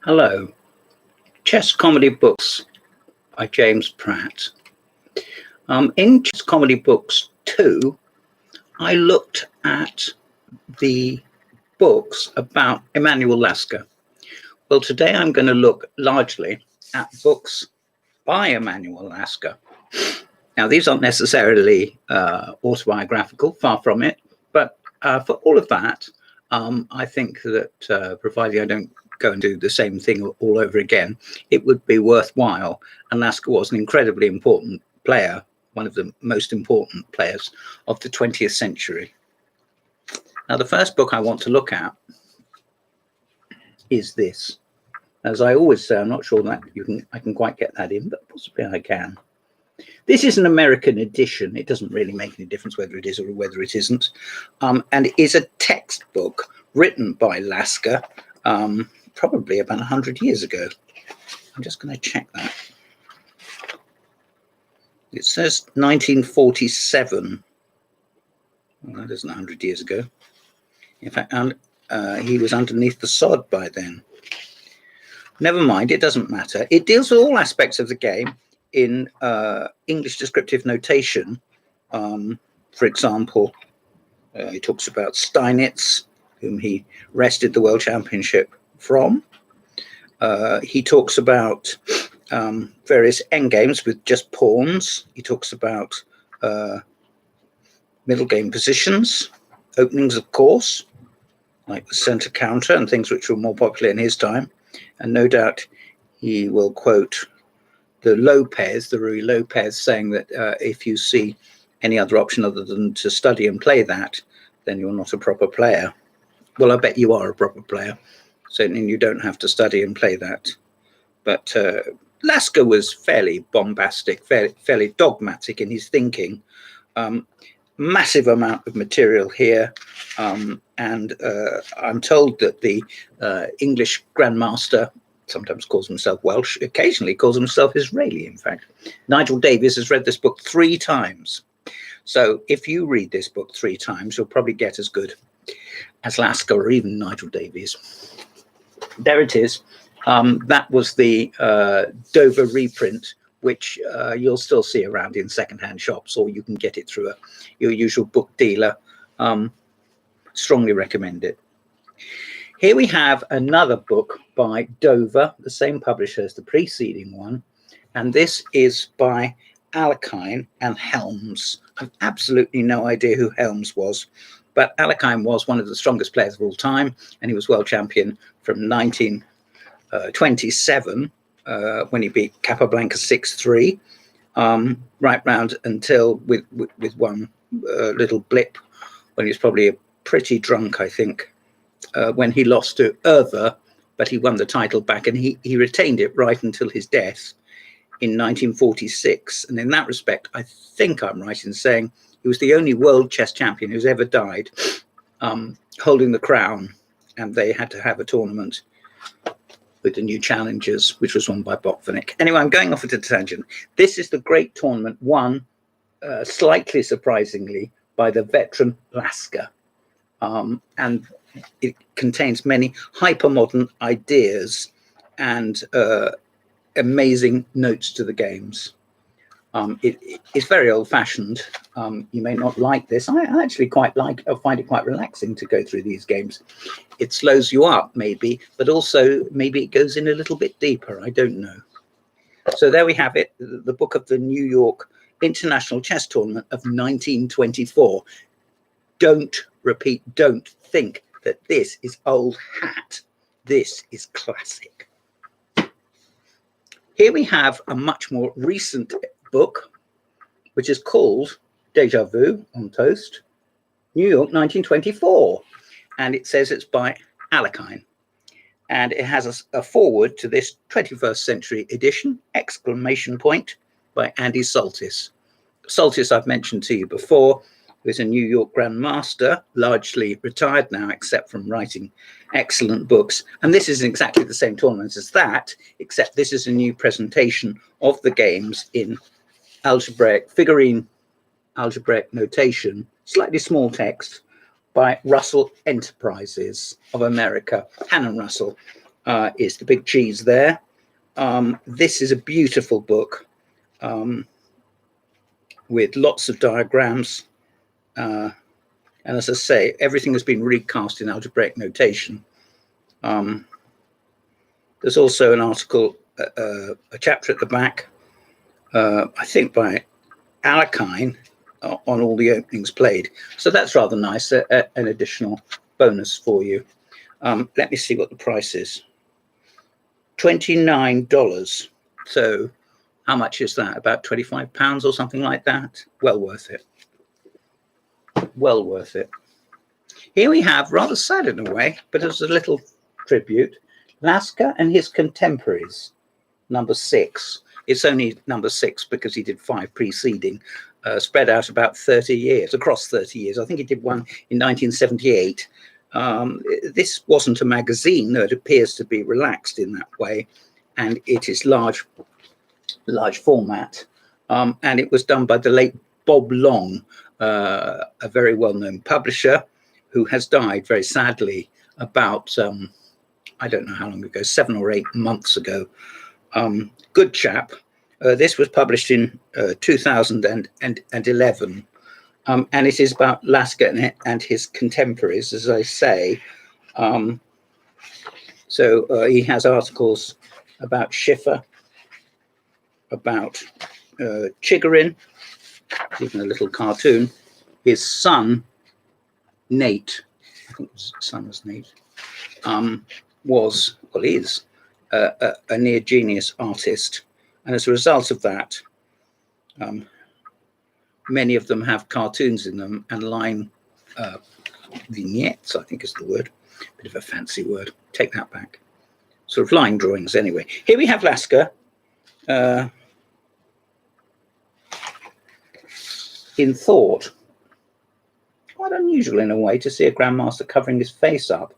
Hello, Chess Comedy Books by James Pratt. In Chess Comedy Books 2, I looked at the books about Emanuel Lasker. Well, today I'm going to look largely at books by Emanuel Lasker. Now, these aren't necessarily autobiographical, far from it, but for all of that, I think that provided I don't go and do the same thing all over again, it would be worthwhile. And Lasker was an incredibly important player, one of the most important players of the 20th century. Now, the first book I want to look at is this. As I always say, I'm not sure that I can quite get that in, but possibly I can. This is an American edition. It doesn't really make any difference whether it is or whether it isn't. And it is a textbook written by Lasker, probably about 100 years ago. I'm just going to check that. It says 1947. Well, that isn't 100 years ago. In fact, he was underneath the sod by then. Never mind, it doesn't matter. It deals with all aspects of the game in English descriptive notation. For example, he talks about Steinitz, whom he wrested the World Championship from. He talks about various endgames with just pawns. He talks about middle game positions, openings of course, like the center counter and things which were more popular in his time. And no doubt he will quote the Rui Lopez, saying that if you see any other option other than to study and play that, then you're not a proper player. Well, I bet you are a proper player. Certainly you don't have to study and play that. But Lasker was fairly bombastic, fairly dogmatic in his thinking. Massive amount of material here. And I'm told that the English Grandmaster sometimes calls himself Welsh, occasionally calls himself Israeli, in fact. Nigel Davies has read this book 3 times. So if you read this book 3 times, you'll probably get as good as Lasker or even Nigel Davies. There it is. That was the Dover reprint, which you'll still see around in secondhand shops, or you can get it through your usual book dealer. Strongly recommend it. Here we have another book by Dover, the same publisher as the preceding one, and this is by Alekhine and Helms. I've absolutely no idea who Helms was, but Alekhine was one of the strongest players of all time, and he was world champion from 1927 when he beat Capablanca 6-3, right round until with one little blip when he was probably pretty drunk, I think. When he lost to Erver, but he won the title back, and he retained it right until his death in 1946. And in that respect, I think I'm right in saying he was the only world chess champion who's ever died holding the crown, and they had to have a tournament with the new challengers, which was won by Botvinnik. Anyway, I'm going off at a tangent. This is the great tournament won, slightly surprisingly, by the veteran Lasker. And it contains many hypermodern ideas and amazing notes to the games. It's very old-fashioned. You may not like this. I actually quite like. I find it quite relaxing to go through these games. It slows you up, maybe, but also maybe it goes in a little bit deeper. I don't know. So there we have it. The book of the New York International Chess Tournament of 1924. Don't think that this is old hat. This is classic. Here we have a much more recent book, which is called Deja Vu on Toast, New York 1924. And it says it's by Alekhine. And it has a foreword to this 21st century edition, exclamation point, by Andy Soltis. Soltis I've mentioned to you before, who is a New York Grandmaster, largely retired now, except from writing excellent books. And this is exactly the same tournament as that, except this is a new presentation of the games in figurine algebraic notation, slightly small text, by Russell Enterprises of America, Hannon Russell. is the big cheese there. This is a beautiful book with lots of diagrams. And as I say, everything has been recast in algebraic notation. There's also an article, a chapter at the back, I think by Alakine, on all the openings played. So that's rather nice, an additional bonus for you. Let me see what the price is. $29. So how much is that? About £25 or something like that? Well worth it. Well worth it. Here we have, rather sad in a way, but as a little tribute, Lasker and His Contemporaries, number 6. It's only number 6 because he did 5 preceding, spread out about 30 years, across 30 years. I think he did one in 1978. This wasn't a magazine, though it appears to be relaxed in that way, and it is large format. And it was done by the late Bob Long, a very well-known publisher who has died very sadly about, I don't know how long ago, 7 or 8 months ago. Good chap. This was published in 2011, and it is about Lasker and his contemporaries, as I say. So he has articles about Schiffer, about Chigorin, even a little cartoon. His son, Nate, I think his son was Nate, is a near genius artist. And as a result of that, many of them have cartoons in them and line vignettes, I think is the word. Bit of a fancy word. Take that back. Sort of line drawings anyway. Here we have Lasker in thought. Quite unusual in a way to see a grandmaster covering his face up.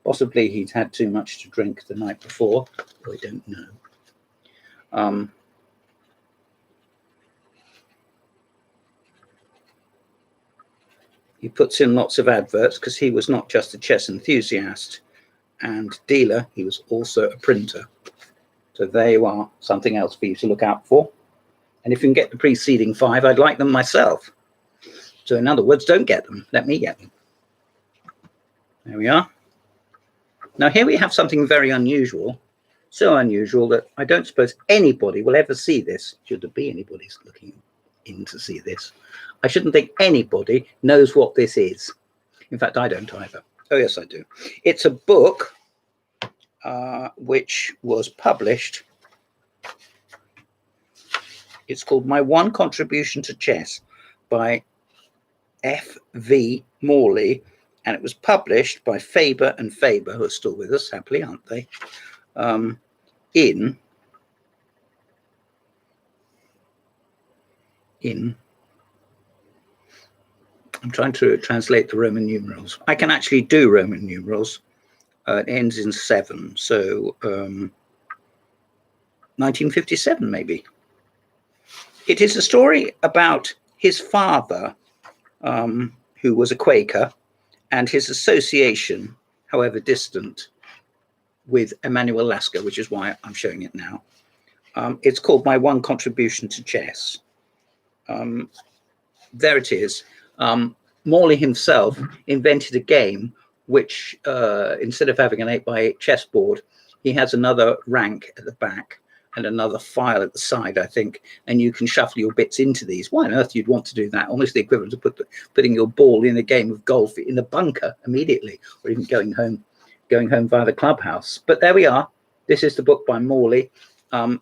Possibly he'd had too much to drink the night before. I don't know. He puts in lots of adverts because he was not just a chess enthusiast and dealer, he was also a printer. So there you are, something else for you to look out for. And if you can get the preceding 5, I'd like them myself. So in other words, don't get them, let me get them. There we are. Now here we have something very unusual, so unusual that I don't suppose anybody will ever see this. Should there be anybody looking in to see this? I shouldn't think anybody knows what this is. In fact, I don't either. Oh, yes, I do. It's a book which was published. It's called My One Contribution to Chess by F.V. Morley, and it was published by Faber and Faber, who are still with us, happily, aren't they? In I'm trying to translate the Roman numerals. I can actually do Roman numerals. It ends in 7, so 1957 maybe. It is a story about his father, who was a Quaker, and his association, however distant, with Emanuel Lasker, which is why I'm showing it now. It's called My One Contribution to Chess. There it is. Morley himself invented a game which, instead of having an 8x8 chessboard, he has another rank at the back and another file at the side, I think, and you can shuffle your bits into these. Why on earth you'd want to do that? Almost the equivalent of putting your ball in a game of golf in the bunker immediately, or even going home via the clubhouse. But there we are. This is the book by Morley.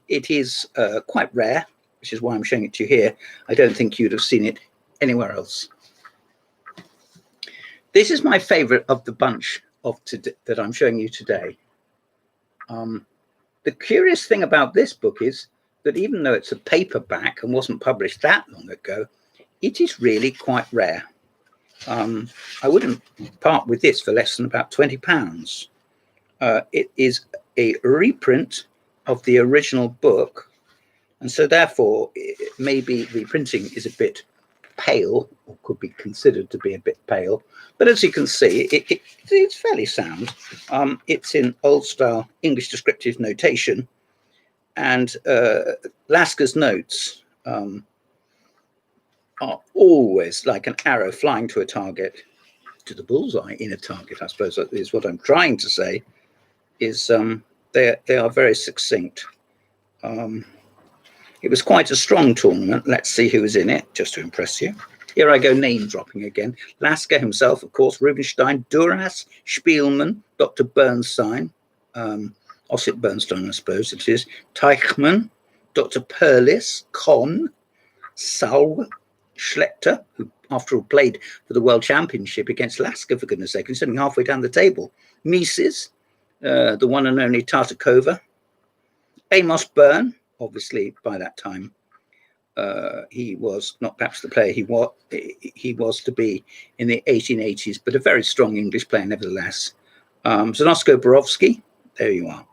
It is quite rare, which is why I'm showing it to you here. I don't think you'd have seen it anywhere else. This is my favorite of the bunch that I'm showing you today. The curious thing about this book is that even though it's a paperback and wasn't published that long ago, it is really quite rare. I wouldn't part with this for less than about £20. It is a reprint of the original book, and so therefore maybe reprinting is a bit pale, or could be considered to be a bit pale. But as you can see, it's fairly sound. It's in old style English descriptive notation. And Lasker's notes are always like an arrow flying to a target, to the bullseye in a target, I suppose is what I'm trying to say, is they are very succinct. It was quite a strong tournament. Let's see who was in it, just to impress you. Here I go name dropping again. Lasker himself, of course, Rubinstein, Duras, Spielmann, Dr. Bernstein, Ossip Bernstein, I suppose it is, Teichmann, Dr. Perlis, Kohn, Saul, Schlechter, who after all played for the World Championship against Lasker, for goodness sake, and sitting halfway down the table. Mises, the one and only Tartakova, Amos Byrne, obviously by that time he was not perhaps the player he was to be in the 1880s, but a very strong English player nevertheless. Zanosko Borowski, there you are.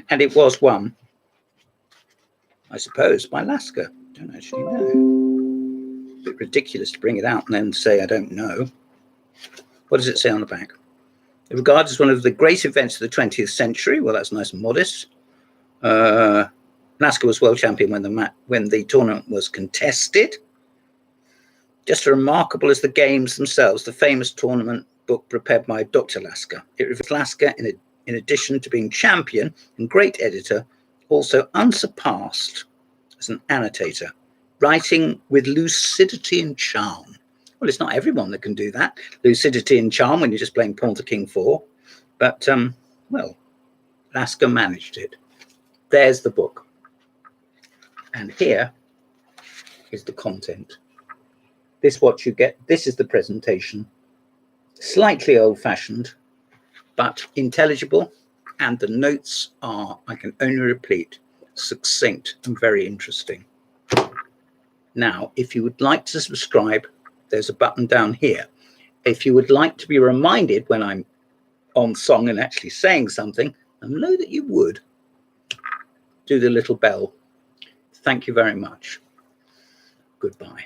And it was won, I suppose, by Lasker. Don't actually know. A bit ridiculous to bring it out and then say I don't know. What does it say on the back? Regarded as one of the great events of the 20th century. Well, that's nice and modest. Lasker was world champion when the tournament was contested. Just as remarkable as the games themselves, the famous tournament book prepared by Dr. Lasker. It reveals Lasker, in addition to being champion and great editor, also unsurpassed as an annotator, writing with lucidity and charm. Well, it's not everyone that can do that, lucidity and charm, when you're just playing pawn to king 4. But, well, Lasker managed it. There's the book. And here is the content. This is what you get. This is the presentation. Slightly old-fashioned, but intelligible. And the notes are, I can only repeat, succinct and very interesting. Now, if you would like to subscribe, there's a button down here. If you would like to be reminded when I'm on song and actually saying something, I know that you would, do the little bell. Thank you very much. Goodbye.